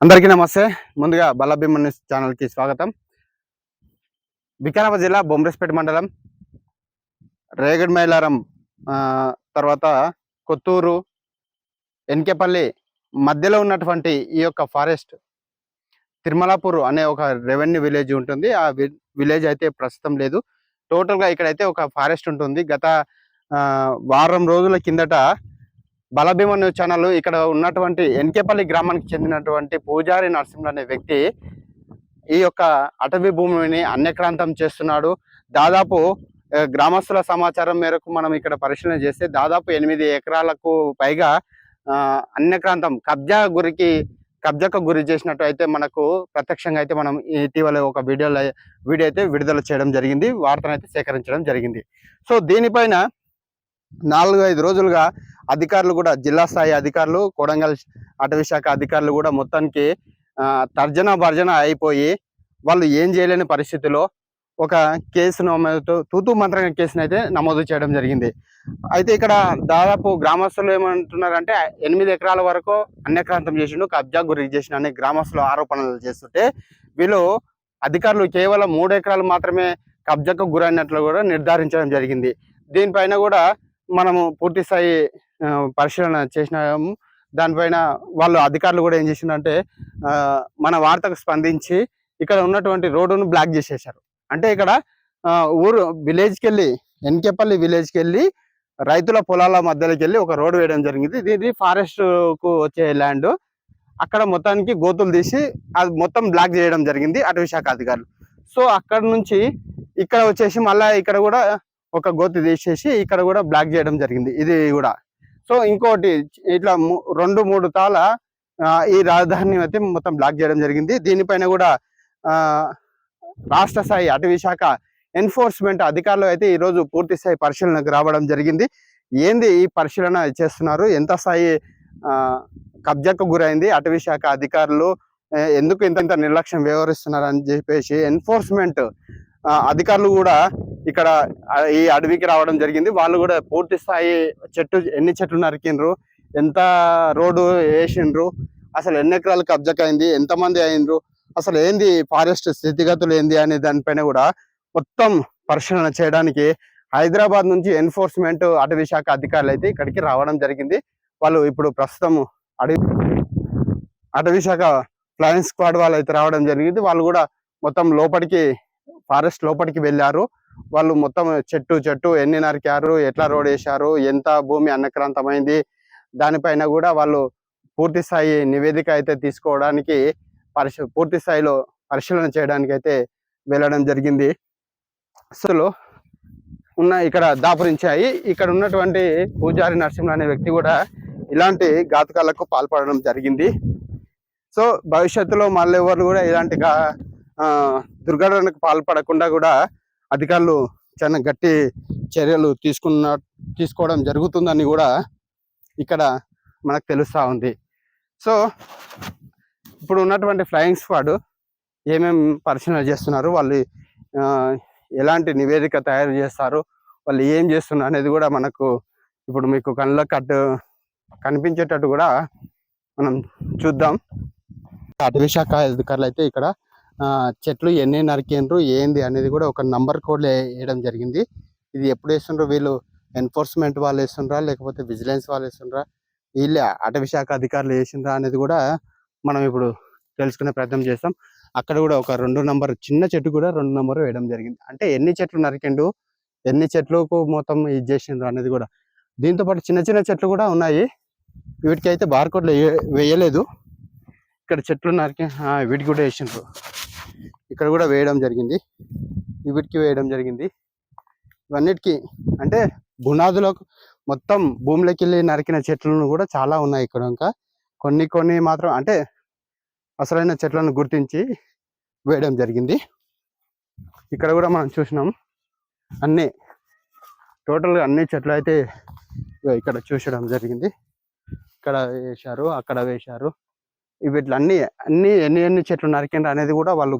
అందరికీ నమస్తే. ముందుగా బల్లభీమ న్యూస్ ఛానల్కి స్వాగతం. వికారాబాద్ జిల్లా బొమ్రెస్పేట మండలం రేగడ్ మైలారం తర్వాత కొత్తూరు ఎన్కేపల్లి మధ్యలో ఉన్నటువంటి ఈ యొక్క ఫారెస్ట్ తిరుమలాపూర్ అనే ఒక రెవెన్యూ విలేజ్ ఉంటుంది. ఆ విలేజ్ అయితే ప్రస్తుతం లేదు. టోటల్గా ఇక్కడైతే ఒక ఫారెస్ట్ ఉంటుంది. గత వారం రోజుల కిందట బలభీమ న్యూస్ ఛానల్ ఇక్కడ ఉన్నటువంటి ఎన్కేపల్లి గ్రామానికి చెందినటువంటి పూజారి నరసింహులు అనే వ్యక్తి ఈ యొక్క అటవీ భూమిని అన్యక్రాంతం చేస్తున్నాడు. దాదాపు గ్రామస్తుల సమాచారం మేరకు మనం ఇక్కడ పరిశీలన చేస్తే దాదాపు 8 ఎకరాలకు పైగా అన్యక్రాంతం కబ్జాకు గురి చేసినట్టు అయితే మనకు ప్రత్యక్షంగా అయితే మనం ఇటీవల ఒక వీడియో అయితే విడుదల చేయడం జరిగింది. వార్తను అయితే సేకరించడం జరిగింది. సో దీనిపైన 4-5 రోజులుగా అధికారులు కూడా జిల్లా స్థాయి అధికారులు కొడంగల్ అటవీ శాఖ అధికారులు కూడా మొత్తానికి తర్జన భర్జన అయిపోయి వాళ్ళు ఏం చేయలేని పరిస్థితిలో ఒక కేసు తూతూ మంత్రంగా కేసును అయితే నమోదు చేయడం జరిగింది. అయితే ఇక్కడ దాదాపు గ్రామస్తులు ఏమంటున్నారంటే 8 ఎకరాల వరకు అన్యక్రాంతం చేసిండు, కబ్జా గురి చేసిన అనే గ్రామస్తులు ఆరోపణలు చేస్తుంటే వీళ్ళు అధికారులు కేవలం 3 ఎకరాలు మాత్రమే కబ్జాకు గురైనట్లు కూడా నిర్ధారించడం జరిగింది. దీనిపైన కూడా మనము పూర్తి స్థాయి పరిశీలన చేసినాము. దానిపైన వాళ్ళు అధికారులు కూడా ఏం చేసిందంటే మన వార్తకు స్పందించి ఇక్కడ ఉన్నటువంటి రోడ్డును బ్లాక్ చేసేసారు. అంటే ఇక్కడ విలేజ్కి వెళ్ళి ఎన్కేపల్లి విలేజ్కి వెళ్ళి రైతుల పొలాల మధ్యలోకి వెళ్ళి ఒక రోడ్డు వేయడం జరిగింది. ఇది ఫారెస్ట్కు వచ్చే ల్యాండ్. అక్కడ మొత్తానికి గోతులు తీసి అది మొత్తం బ్లాక్ చేయడం జరిగింది అటవీ శాఖ అధికారులు. సో అక్కడ నుంచి ఇక్కడ వచ్చేసి మళ్ళీ ఇక్కడ కూడా ఒక గోతి తీసేసి ఇక్కడ కూడా బ్లాక్ చేయడం జరిగింది ఇది కూడా. సో ఇంకోటి ఇట్లా 2-3 తాళ ఈ రాజధాని అయితే మొత్తం బ్లాక్ చేయడం జరిగింది. దీనిపైన కూడా రాష్ట్ర స్థాయి అటవీ శాఖ ఎన్ఫోర్స్మెంట్ అధికారులు అయితే ఈరోజు పూర్తి స్థాయి పరిశీలనకు రావడం జరిగింది. ఏంది ఈ పరిశీలన చేస్తున్నారు, ఎంత స్థాయి కబ్జాకు గురైంది, అటవీ శాఖ అధికారులు ఎందుకు ఇంత నిర్లక్ష్యం వ్యవహరిస్తున్నారు అని చెప్పేసి ఎన్ఫోర్స్మెంట్ అధికారులు కూడా ఇక్కడ ఈ అడవికి రావడం జరిగింది. వాళ్ళు కూడా పూర్తి స్థాయి ఎన్ని చెట్లు నరికిండ్రు, ఎంత రోడ్డు వేసిండ్రు, అసలు ఎన్ని ఎకరాలు కబ్జాకు అయింది, ఎంతమంది అయిండ్రు, అసలు ఏంది ఫారెస్ట్ స్థితిగతులు ఏంది అనే దానిపైన కూడా మొత్తం పరిశీలన చేయడానికి హైదరాబాద్ నుంచి ఎన్ఫోర్స్మెంట్ అటవీ శాఖ అధికారులు అయితే ఇక్కడికి రావడం జరిగింది. వాళ్ళు ఇప్పుడు ప్రస్తుతం అటవీ శాఖ ఫ్లయింగ్ స్క్వాడ్ వాళ్ళు అయితే రావడం జరిగింది. వాళ్ళు కూడా మొత్తం ఫారెస్ట్ లోపలికి వెళ్ళారు. వాళ్ళు మొత్తం చెట్టు ఎన్ని నరికారు, ఎట్లా రోడ్ వేశారు, ఎంత భూమి అన్యక్రాంతమైంది, దానిపైన కూడా వాళ్ళు పూర్తి స్థాయి నివేదిక అయితే తీసుకోవడానికి పూర్తి స్థాయిలో పరిశీలన చేయడానికి అయితే వెళ్ళడం జరిగింది. అసలు ఇక్కడ దాపురించాయి. ఇక్కడ ఉన్నటువంటి పూజారి నరసింహ అనే వ్యక్తి కూడా ఇలాంటి ఘాతుకాలకు పాల్పడడం జరిగింది. సో భవిష్యత్తులో మళ్ళీ ఎవరు కూడా ఇలాంటి దుర్ఘటనకు పాల్పడకుండా కూడా అధికారులు చాలా గట్టి చర్యలు తీసుకోవడం జరుగుతుందని కూడా ఇక్కడ మనకు తెలుస్తూ ఉంది. సో ఇప్పుడు ఉన్నటువంటి ఫ్లయింగ్ స్క్వాడ్ ఏమేమి పరిశీలన చేస్తున్నారు, వాళ్ళు ఎలాంటి నివేదిక తయారు చేస్తారు, వాళ్ళు ఏం చేస్తున్నారు అనేది కూడా మనకు ఇప్పుడు మీకు కళ్ళకు కనిపించేటట్టు కూడా మనం చూద్దాం. అటవీ శాఖ అధికారులు అయితే ఇక్కడ చెట్లు ఎన్ని నరికిండ్రు ఏంది అనేది కూడా ఒక నంబర్ కోడ్ వేయడం జరిగింది. ఇది ఎప్పుడు వేస్తుండ్రో, వీళ్ళు ఎన్ఫోర్స్మెంట్ వాళ్ళు వేస్తుండ్రా లేకపోతే విజిలెన్స్ వాళ్ళు వేస్తుండ్రా, వీళ్ళే అటవీ శాఖ అధికారులు వేసిండ్రా అనేది కూడా మనం ఇప్పుడు తెలుసుకునే ప్రయత్నం చేస్తాం. అక్కడ కూడా ఒక 2 నంబర్ చిన్న చెట్టు కూడా 2 నంబర్ వేయడం జరిగింది. అంటే ఎన్ని చెట్లు నరికిండు, ఎన్ని చెట్లకు మొత్తం ఇది చేసిండ్రు అనేది కూడా. దీంతో పాటు చిన్న చెట్లు కూడా ఉన్నాయి. వీటికి అయితే బార్కోడ్లు వేయలేదు. ఇక్కడ చెట్లు నరికి వీటికి కూడా వేసిండ్రు. ఇక్కడ కూడా వేయడం జరిగింది, వీటికి వేయడం జరిగింది. ఇవన్నిటికీ అంటే బునాదులకు మొత్తం భూమిలోకి వెళ్ళి నరికిన చెట్లను కూడా చాలా ఉన్నాయి ఇక్కడ. ఇంకా కొన్ని మాత్రం అంటే అసలైన చెట్లను గుర్తించి వేయడం జరిగింది. ఇక్కడ కూడా మనం చూసినాం టోటల్గా అన్ని చెట్లు అయితే ఇక్కడ చూసడం జరిగింది. ఇక్కడ వేశారు, అక్కడ వేశారు. వీటిలో ఎన్ని చెట్లు నరికిండ్రు అనేది కూడా వాళ్ళు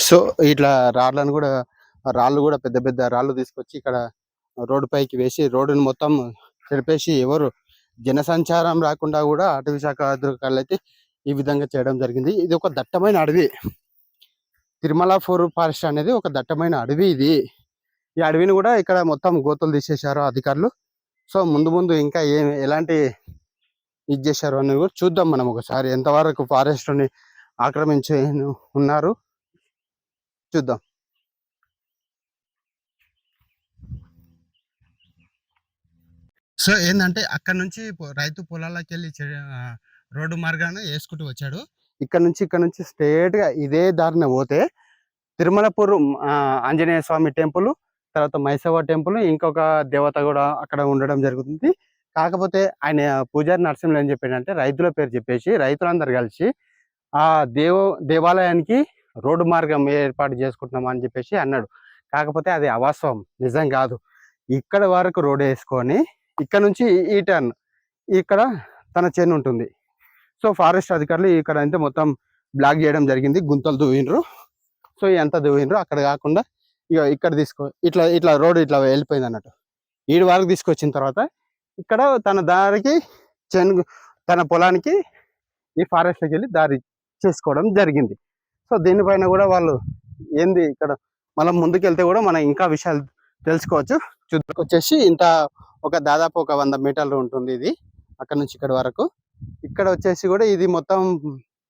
సో ఇట్లా రాళ్ళు కూడా పెద్ద రాళ్ళు తీసుకొచ్చి ఇక్కడ రోడ్డు పైకి వేసి రోడ్డుని మొత్తం చెరిపేసి ఎవరు జనసంచారం రాకుండా కూడా అటవీ శాఖ అధికారులు అయితే ఈ విధంగా చేయడం జరిగింది. ఇది ఒక దట్టమైన అడవి. తిరుమల ఫారెస్ట్ అనేది ఒక దట్టమైన అడవి ఇది. ఈ అడవిని కూడా ఇక్కడ మొత్తం గోతులు తీసేశారు అధికారులు. సో ముందు ఇంకా ఎలాంటి ఇది చేశారు అని కూడా చూద్దాం మనం ఒకసారి. ఎంతవరకు ఫారెస్ట్ని ఆక్రమించి ఉన్నారు చూద్దాం. సో ఏంటంటే అక్కడ నుంచి రైతు పొలాల్లోకి వెళ్ళి రోడ్డు మార్గాన వేసుకుంటూ వచ్చాడు. ఇక్కడ నుంచి స్ట్రేట్ గా ఇదే దారిన పోతే తిరుమలపూర్ ఆంజనేయ స్వామి టెంపుల్, తర్వాత మైసవ టెంపుల్, ఇంకొక దేవత కూడా అక్కడ ఉండడం జరుగుతుంది. కాకపోతే ఆయన పూజారి నరసింహులు ఏం చెప్పాడంటే రైతుల పేరు చెప్పేసి రైతులందరూ కలిసి ఆ దేవాలయానికి రోడ్డు మార్గం ఏర్పాటు చేసుకుంటున్నాం అని చెప్పేసి అన్నాడు. కాకపోతే అది అవాస్తవం, నిజం కాదు. ఇక్కడ వరకు రోడ్డు వేసుకొని ఇక్కడ నుంచి ఈ టర్న్ ఇక్కడ తన చేను ఉంటుంది. సో ఫారెస్ట్ అధికారులు ఇక్కడ అయితే మొత్తం బ్లాక్ చేయడం జరిగింది. గుంతలు దువ్విండ్రు. సో ఎంత దువ్విండ్రు అక్కడ కాకుండా ఇక ఇక్కడ ఇట్లా రోడ్డు ఇట్లా వెళ్ళిపోయింది అన్నట్టు. ఈడు వరకు తీసుకొచ్చిన తర్వాత ఇక్కడ తన దారికి తన పొలానికి ఈ ఫారెస్ట్కి వెళ్ళి దారి చేసుకోవడం జరిగింది. సో దీనిపైన కూడా వాళ్ళు ఏంది ఇక్కడ మనం ముందుకెళ్తే కూడా మనం ఇంకా విషయాలు తెలుసుకోవచ్చు. వచ్చేసి ఇంత దాదాపు ఒక 100 మీటర్లు ఉంటుంది ఇది అక్కడ నుంచి ఇక్కడ వరకు. ఇక్కడ వచ్చేసి కూడా ఇది మొత్తం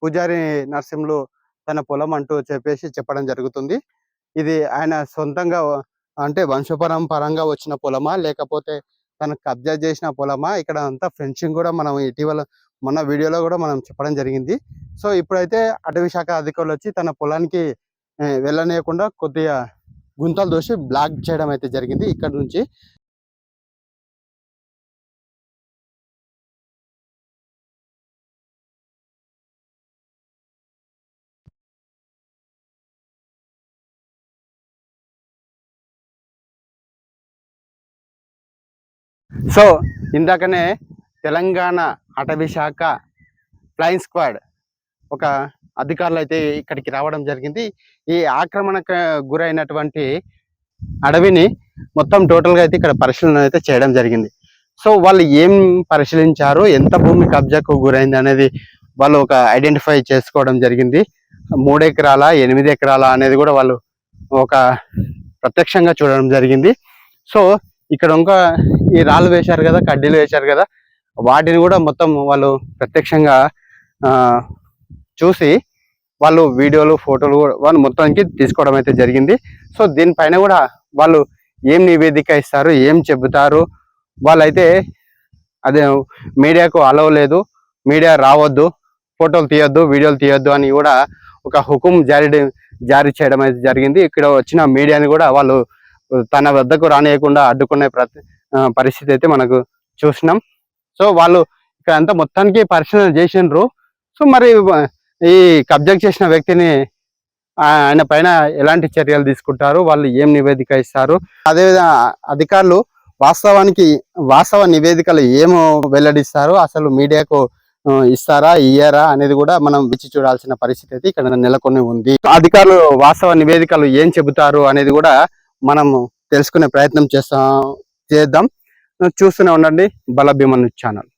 పూజారి నరసింహులు తన పొలం అంటూ చెప్పడం జరుగుతుంది. ఇది ఆయన సొంతంగా అంటే వంశపరంపరంగా వచ్చిన పొలమా లేకపోతే తను కబ్జా చేసిన పొలమా, ఇక్కడ అంతా ఫెన్సింగ్ కూడా మనం ఇటీవల మొన్న వీడియోలో కూడా మనం చెప్పడం జరిగింది. సో ఇప్పుడైతే అటవీ శాఖ అధికారులు వచ్చి తన పొలానికి వెళ్ళనీయకుండా కొద్దిగా గుంతలు దోసి బ్లాక్ చేయడం అయితే జరిగింది ఇక్కడ నుంచి. సో ఇందాకనే తెలంగాణ అటవీ శాఖ ఫ్లయింగ్ స్క్వాడ్ ఒక అధికారులు అయితే ఇక్కడికి రావడం జరిగింది. ఈ ఆక్రమణకు గురైనటువంటి అడవిని మొత్తం టోటల్గా అయితే ఇక్కడ పరిశీలన అయితే చేయడం జరిగింది. సో వాళ్ళు ఏం పరిశీలించారు, ఎంత భూమి కబ్జాకు గురైంది అనేది వాళ్ళు ఒక ఐడెంటిఫై చేసుకోవడం జరిగింది. 3 ఎకరాల 8 ఎకరాల అనేది కూడా వాళ్ళు ఒక ప్రత్యక్షంగా చూడడం జరిగింది. సో ఇక్కడ ఇంకా ఈ రాళ్ళు వేశారు కదా, కడ్డీలు వేశారు కదా, వాటిని కూడా మొత్తం వాళ్ళు ప్రత్యక్షంగా చూసి వాళ్ళు వీడియోలు ఫోటోలు వాళ్ళు మొత్తానికి తీసుకోవడం అయితే జరిగింది. సో దీనిపైన కూడా వాళ్ళు ఏం నివేదిక ఇస్తారు, ఏం చెబుతారు, వాళ్ళైతే అదే మీడియాకు అలవ్ లేదు, మీడియా రావద్దు, ఫోటోలు తీయొద్దు, వీడియోలు తీయొద్దు అని కూడా ఒక హుకుం జారీ చేయడం అయితే జరిగింది. ఇక్కడ వచ్చిన మీడియాని కూడా వాళ్ళు తన వద్దకు రానియకుండా అడ్డుకునే పరిస్థితి అయితే మనకు చూసినాం. సో వాళ్ళు ఇక్కడ అంతా మొత్తానికి పరిశీలన చేసిండ్రు. సో మరి ఈ కబ్జా చేసిన వ్యక్తిని ఆయన పైన ఎలాంటి చర్యలు తీసుకుంటారు, వాళ్ళు ఏం నివేదిక ఇస్తారు, అదేవిధంగా అధికారులు వాస్తవ నివేదికలు ఏమో వెల్లడిస్తారు, అసలు మీడియాకు ఇస్తారా ఇయ్యారా అనేది కూడా మనం వేచి చూడాల్సిన పరిస్థితి అయితే ఇక్కడ నెలకొని ఉంది. అధికారులు వాస్తవ నివేదికలు ఏం చెబుతారు అనేది కూడా మనం తెలుసుకునే ప్రయత్నం చేద్దాం. చూస్తూనే ఉండండి బల భీమన్ ఛానల్.